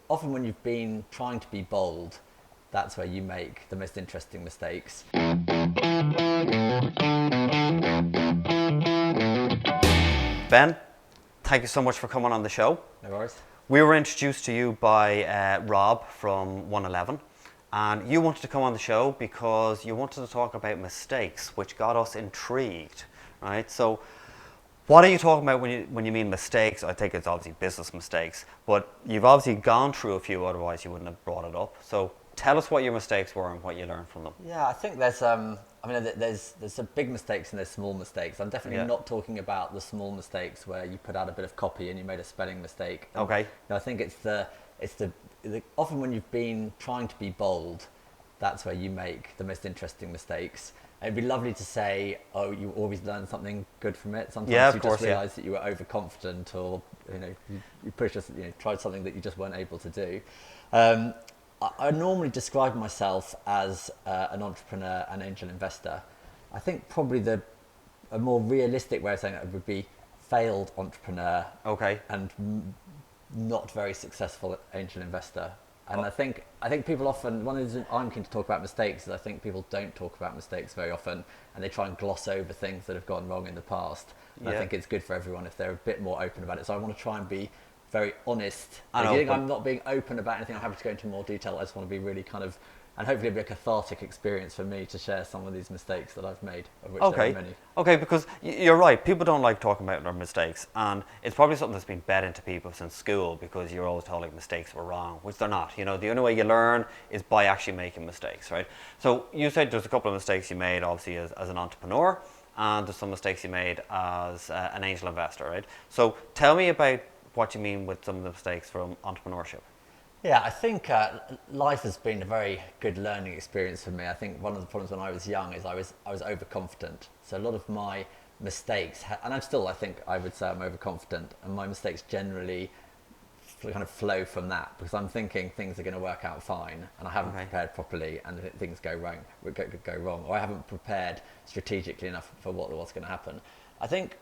often when you've been trying to be bold, that's where you make the most interesting mistakes. Ben, thank you so much for coming on the show. No worries. We were introduced to you by Rob from 111, and you wanted to come on the show because you wanted to talk about mistakes, which got us intrigued, right? So, what are you talking about when you mean mistakes? I think it's obviously business mistakes, but you've obviously gone through a few, otherwise you wouldn't have brought it up. So, tell us what your mistakes were and what you learned from them. Yeah, I think there's some big mistakes and there's small mistakes. I'm definitely not talking about the small mistakes where you put out a bit of copy and you made a spelling mistake. Okay. I think it's the often when you've been trying to be bold, that's where you make the most interesting mistakes. It'd be lovely to say, oh, you always learn something good from it. Sometimes you just realise that you were overconfident, or you pushed tried something that you just weren't able to do. I normally describe myself as an entrepreneur and angel investor. I think probably a more realistic way of saying it would be failed entrepreneur. Okay. And not very successful angel investor. And I think people often, one of the reasons I'm keen to talk about mistakes is I think people don't talk about mistakes very often, and they try and gloss over things that have gone wrong in the past. And I think it's good for everyone if they're a bit more open about it. So I want to try and be very honest. If you think I'm not being open about anything, I'm happy to go into more detail. I just want to be really and hopefully it'll be a cathartic experience for me to share some of these mistakes that I've made, of which there are many. Okay, because you're right, people don't like talking about their mistakes, and it's probably something that's been bred into people since school, because you're always told like mistakes were wrong, which they're not. The only way you learn is by actually making mistakes, right? So you said there's a couple of mistakes you made, obviously, as an entrepreneur, and there's some mistakes you made as an angel investor, right? So tell me about what you mean with some of the mistakes from entrepreneurship. Yeah, I think life has been a very good learning experience for me. I think one of the problems when I was young is I was overconfident. So a lot of my mistakes, and I'm still, I think I would say I'm overconfident, and my mistakes generally kind of flow from that, because I'm thinking things are going to work out fine, and I haven't prepared properly, and things go wrong, or I haven't prepared strategically enough for what's going to happen. I think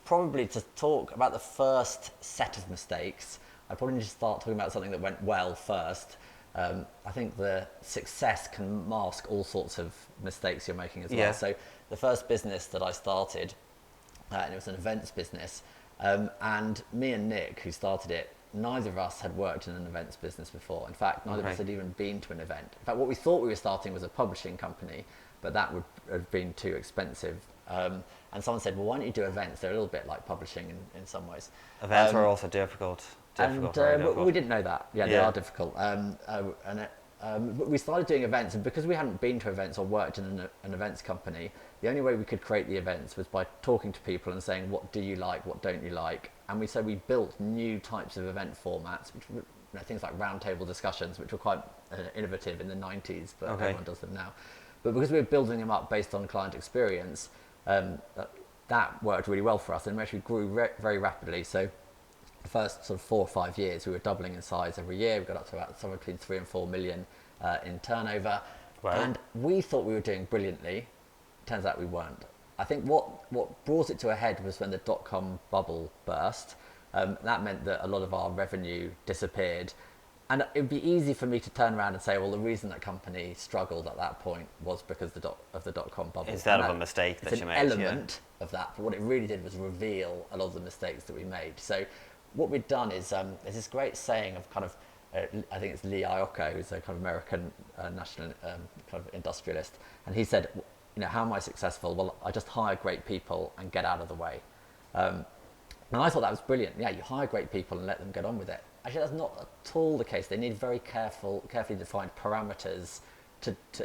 probably to talk about the first set of mistakes, I probably need to start talking about something that went well first. I think the success can mask all sorts of mistakes you're making as well. So the first business that I started, and it was an events business, and me and Nick, who started it, neither of us had worked in an events business before. In fact, neither of us had even been to an event. In fact, what we thought we were starting was a publishing company, but that would have been too expensive. And someone said, well, why don't you do events? They're a little bit like publishing in some ways. Events are also difficult. We didn't know that. Yeah, they are difficult. But we started doing events, and because we hadn't been to events or worked in an events company, the only way we could create the events was by talking to people and saying, what do you like, what don't you like? And we built new types of event formats, which were things like roundtable discussions, which were quite innovative in the 90s, but everyone does them now. But because we were building them up based on client experience, that worked really well for us, and we actually grew very rapidly. So the first sort of 4 or 5 years, we were doubling in size every year. We got up to about somewhere between 3 and 4 million in turnover. Wow. And we thought we were doing brilliantly. Turns out we weren't. I think what brought it to a head was when the dot-com bubble burst. That meant that a lot of our revenue disappeared. And it would be easy for me to turn around and say, well, the reason that company struggled at that point was because of the dot-com bubble. Instead of a mistake that you made. It's an element of that, but what it really did was reveal a lot of the mistakes that we made. So what we'd done is, there's this great saying of kind of, I think it's Lee Iocco, who's a kind of American national kind of industrialist, and he said, how am I successful? Well, I just hire great people and get out of the way. And I thought that was brilliant. Yeah, you hire great people and let them get on with it. Actually, that's not at all the case. They need very carefully defined parameters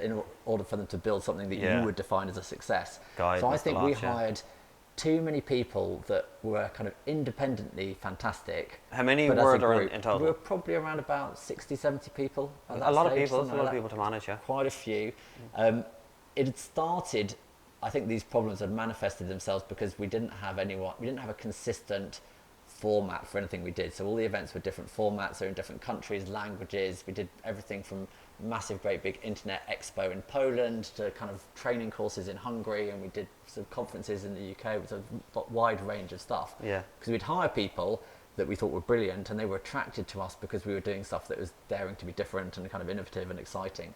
in order for them to build something that you would define as a success. So I think we hired too many people that were kind of independently fantastic. How many were there in total? We were probably around about 60, 70 people. A lot of people to manage, yeah. Quite a few. It had started, I think these problems had manifested themselves because we didn't have a consistent format for anything we did. So all the events were different formats, they're in different countries, languages. We did everything from massive, great big internet expo in Poland to kind of training courses in Hungary, and we did some conferences in the UK with a wide range of stuff. Yeah. Because we'd hire people, that we thought were brilliant, and they were attracted to us because we were doing stuff that was daring to be different and kind of innovative and exciting.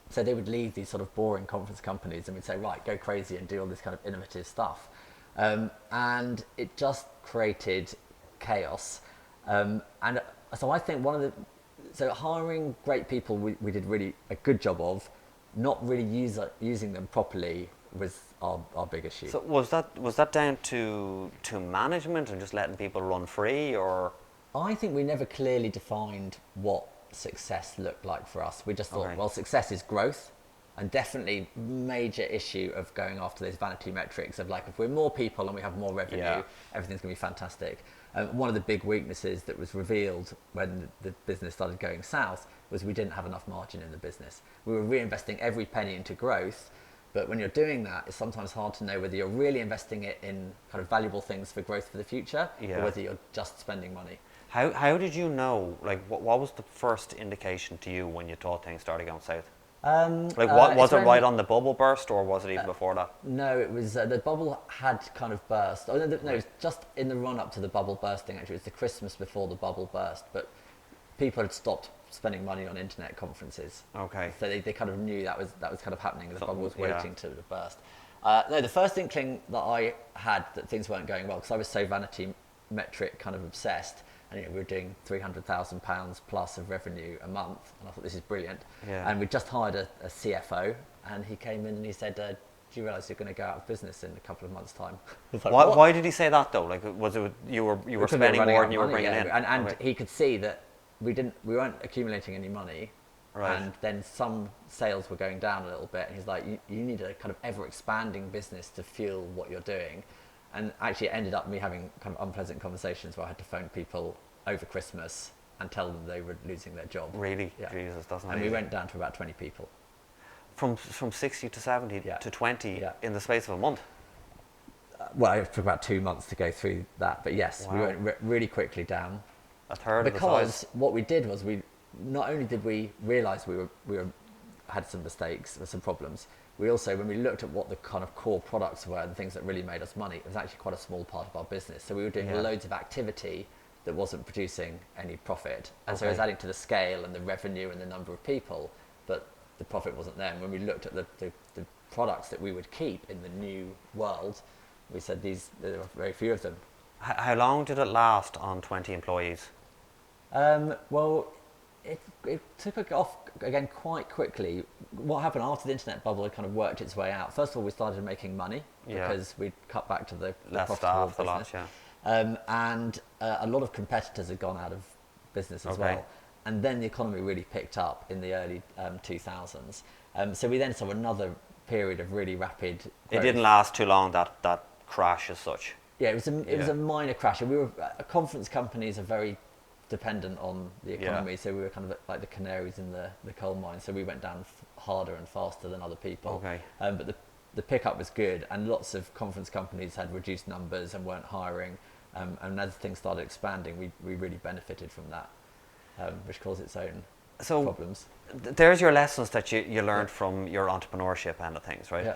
So they would leave these sort of boring conference companies and we'd say, right, go crazy and do all this kind of innovative stuff. And it just created chaos. And so I think so hiring great people, we did really a good job of. Not really using them properly was our big issue. So was that down to management and just letting people run free, or? I think we never clearly defined what success looked like for us. We just thought, Okay. well, success is growth, and definitely major issue of going after those vanity metrics of like, if we're more people and we have more revenue, Yeah. everything's going to be fantastic. One of the big weaknesses that was revealed when the business started going south was we didn't have enough margin in the business. We were reinvesting every penny into growth, but when you're doing that, it's sometimes hard to know whether you're really investing it in kind of valuable things for growth for the future, Yeah. or whether you're just spending money. How did you know? Like, what was the first indication to you when you thought things started going south? Like, was it right on the bubble burst, or was it even before that? No, it was the bubble had kind of burst. Oh, no, it was just in the run up to the bubble bursting. Actually, it was the Christmas before the bubble burst, but people had stopped spending money on internet conferences. Okay. So they kind of knew that was kind of happening. The bubble was Yeah. waiting to burst. No, the first inkling that I had that things weren't going well, because I was so vanity metric kind of obsessed, and we were doing £300,000 plus of revenue a month, and I thought, this is brilliant. Yeah. And we just hired a CFO, and he came in and he said, do you realise you're going to go out of business in a couple of months' time? I was like, "What?" Why did he say that though? Like, was it you were Because we were spending running more out than of you were money, bringing yeah. in? And Okay. he could see that we weren't accumulating any money, Right. and then some sales were going down a little bit, and he's like, you need a kind of ever expanding business to fuel what you're doing. And actually it ended up me having kind of unpleasant conversations where I had to phone people over Christmas and tell them they were losing their job. Really? Yeah. Jesus, that's not And we easy. went down to about 20 people. From 60 to 70 Yeah. to 20 Yeah. in the space of a month. Well, it took about 2 months to go through that, but yes, we Wow. went really quickly down. A third of the Because size. what we did was we not only did we realise we had some mistakes or some problems, we also, when we looked at what the kind of core products were and the things that really made us money, it was actually quite a small part of our business. So we were doing Yeah. loads of activity that wasn't producing any profit, and so it was Okay. adding to the scale and the revenue and the number of people, but the profit wasn't there. And when we looked at the products that we would keep in the new world, we said there were very few of them. How long did it last on 20 employees? Well, it took off again quite quickly. What happened after the internet bubble had kind of worked its way out? First of all, we started making money Yeah. because we'd cut back to the Less profitable staff, the lot, business. yeah. And a lot of competitors had gone out of business as Okay. well. And then the economy really picked up in the early 2000s. So we then saw another period of really rapid growth. It didn't last too long, that crash as such. Yeah, it was Yeah. a minor crash. And we were conference companies are very dependent on the economy, Yeah. so we were kind of like the canaries in the coal mine. So we went down harder and faster than other people. Okay. But the pickup was good, and lots of conference companies had reduced numbers and weren't hiring. And as things started expanding, we really benefited from that, which caused its own problems. There's your lessons that you learned from your entrepreneurship end of things, right? Yeah.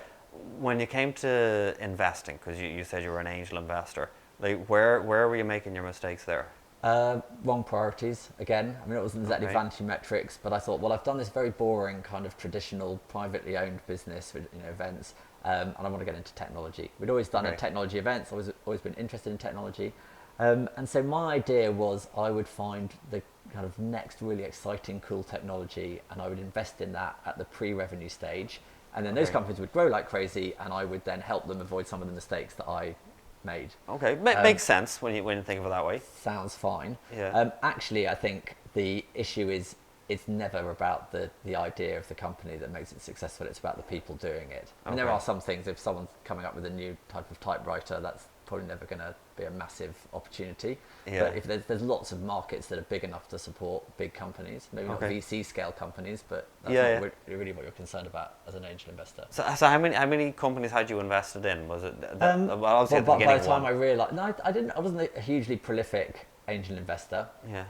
When you came to investing, because you said you were an angel investor, like where were you making your mistakes there? Wrong priorities again. I mean, it wasn't exactly Okay. vanity metrics, but I thought, well, I've done this very boring kind of traditional privately owned business with events, and I want to get into technology. We'd always done Okay. technology events. I was always been interested in technology, and so my idea was I would find the kind of next really exciting, cool technology, and I would invest in that at the pre-revenue stage, and then those Okay. companies would grow like crazy, and I would then help them avoid some of the mistakes that I made. Okay, makes sense when you think of it that way. Sounds fine. Yeah. Actually, I think the issue is it's never about the idea of the company that makes it successful. It's about the people doing it. I mean, there Okay. are some things. If someone's coming up with a new type of typewriter, that's probably never going to be a massive opportunity. Yeah. But if there's lots of markets that are big enough to support big companies, maybe not Okay. VC scale companies, but that's Yeah, not really what you're concerned about as an angel investor. So how many companies had you invested in? Was it well, obviously at the By beginning the time I one. realised, no, I didn't. I wasn't a hugely prolific angel investor. Yeah.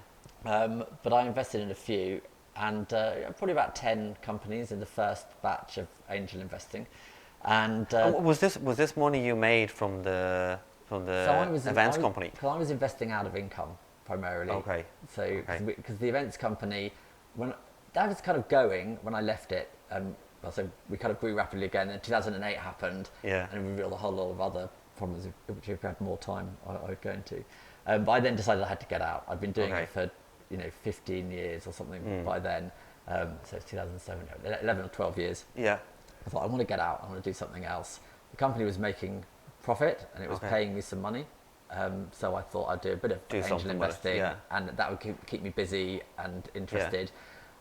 But I invested in a few, and probably about 10 companies in the first batch of angel investing. And Was this money you made from the from the So I was events company? Because I was investing out of income primarily. Okay. So Okay. because the events company, when that was kind of going when I left it, so we kind of grew rapidly again. Then 2008 happened, Yeah. and it revealed a whole lot of other problems which if we had more time, I'd go into. But I then decided I had to get out. I'd been doing Okay. it for 15 years or something by then. So it's 2007, 11 or 12 years. Yeah. I thought I want to get out. I want to do something else. The company was making profit and it was paying me some money. So I thought I'd do a bit of angel investing, and that would keep me busy and interested.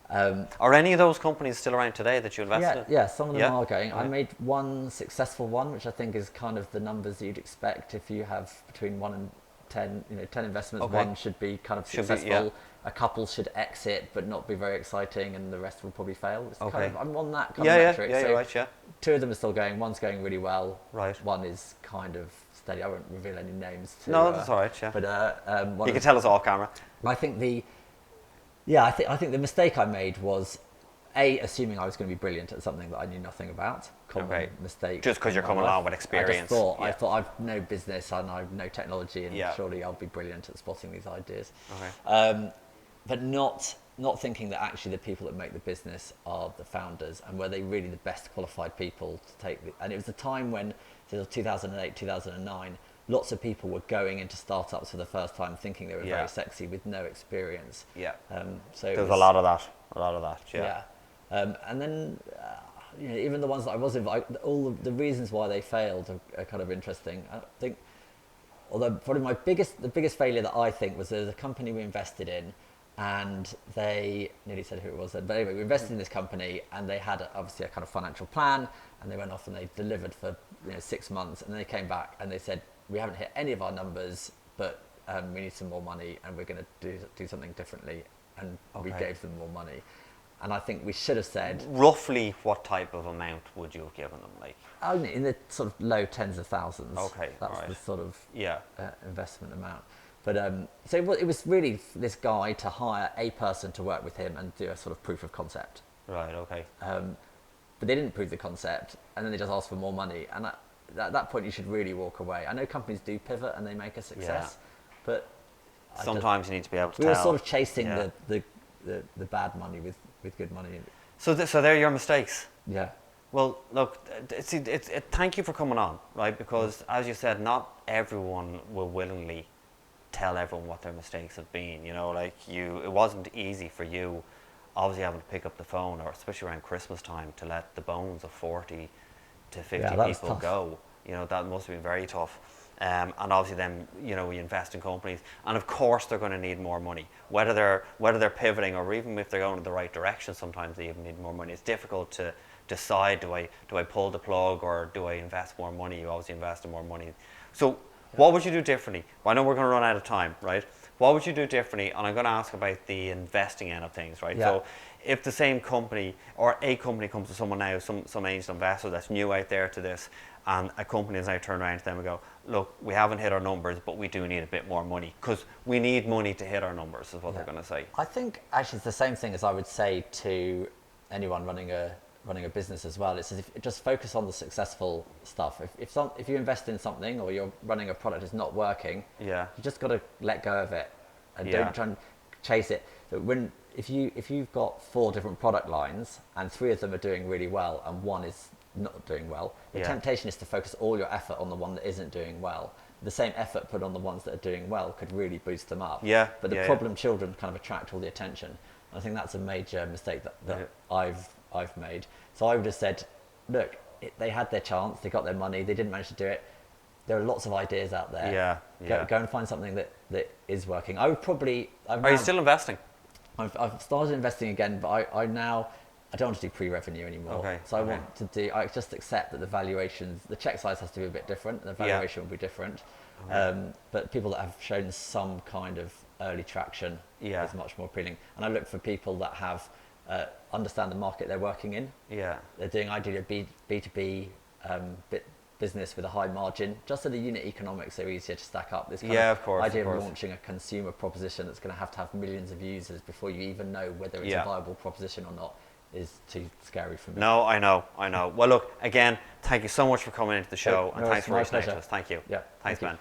Are any of those companies still around today that you invested in? Yeah, some of them are going. Right. I made one successful one, which I think is kind of the numbers you'd expect if you have between 1 and 10, 10 investments. Okay. One should be kind of successful. Be. A couple should exit, but not be very exciting, and the rest will probably fail. It's kind of, I'm on that kind of metric. Yeah, so right, yeah. 2 of them are still going. One's going really well. Right. One is kind of steady. I won't reveal any names. No, that's all right. Yeah. But you can tell us off camera. I think I think the mistake I made was assuming I was going to be brilliant at something that I knew nothing about. Common mistake. Just because you're coming along with experience. I thought I've no business and I've no technology, and surely I'll be brilliant at spotting these ideas. Okay. But not thinking that actually the people that make the business are the founders, and were they really the best qualified people to take and it was a time when, 2008, 2009, lots of people were going into startups for the first time thinking they were very sexy with no experience. Yeah. So there's a lot of that. Yeah. And then, even the ones that I was involved, all the reasons why they failed are kind of interesting. I think, although probably the biggest failure that I think was, there's a company we invested in, and they nearly said who it was then, but anyway, we invested in this company, and they had obviously a kind of financial plan, and they went off and they delivered for 6 months, and then they came back and they said, we haven't hit any of our numbers, but we need some more money, and we're going to do something differently, and we gave them more money. And I think we should have said... Roughly what type of amount would you have given them? Like, in the sort of low tens of thousands. Okay, That's the sort of investment amount. But so it was really this guy to hire a person to work with him and do a sort of proof of concept. Right, okay. But they didn't prove the concept, and then they just asked for more money. And at that point, you should really walk away. I know companies do pivot and they make a success, but... Sometimes you need to be able to tell. We were sort of chasing the bad money with good money. So they're your mistakes. Yeah. Well, look, thank you for coming on, right? Because as you said, not everyone will willingly tell everyone what their mistakes have been. It wasn't easy for you, obviously having to pick up the phone, or especially around Christmas time, to let the bones of 40 to 50 people go. That must have been very tough. And obviously then, we invest in companies, and of course they're going to need more money, whether they're pivoting, or even if they're going in the right direction. Sometimes they even need more money. It's difficult to decide, do I pull the plug, or do I invest more money? You obviously invest in more money. So what would you do differently? I know we're going to run out of time, right? What would you do differently? And I'm going to ask about the investing end of things, right? So if the same company, or a company, comes to someone now, some angel investor that's new out there to this, and a company is now turned around to them and go, look, we haven't hit our numbers, but we do need a bit more money, because we need money to hit our numbers, is what they're going to say. I think actually it's the same thing as I would say to anyone running a business as well. It's as if just focus on the successful stuff. If you invest in something, or you're running a product that's not working, you just got to let go of it, and don't try and chase it. So if you've got 4 different product lines, and 3 of them are doing really well and one is not doing well, the temptation is to focus all your effort on the one that isn't doing well. The same effort put on the ones that are doing well could really boost them up. But the problem children kind of attract all the attention. I think that's a major mistake that I've made. So I would have said, look, they had their chance, they got their money, they didn't manage to do it. There are lots of ideas out there. Go and find something that is working. I would probably... Are you still investing? I've started investing again, but I don't want to do pre-revenue anymore. I just accept that the valuations, the check size has to be a bit different, and the valuation will be different. But people that have shown some kind of early traction is much more appealing. And I look for people that have understand the market they're working in. They're doing ideally a B2B business with a high margin, just so the unit economics are easier to stack up. This kind of idea of launching a consumer proposition that's going to have millions of users before you even know whether it's a viable proposition or not is too scary for me. No, I know. Well, look, again, thank you so much for coming into the show, and thanks for listening to us. Thank you. Yeah, Thanks, Ben.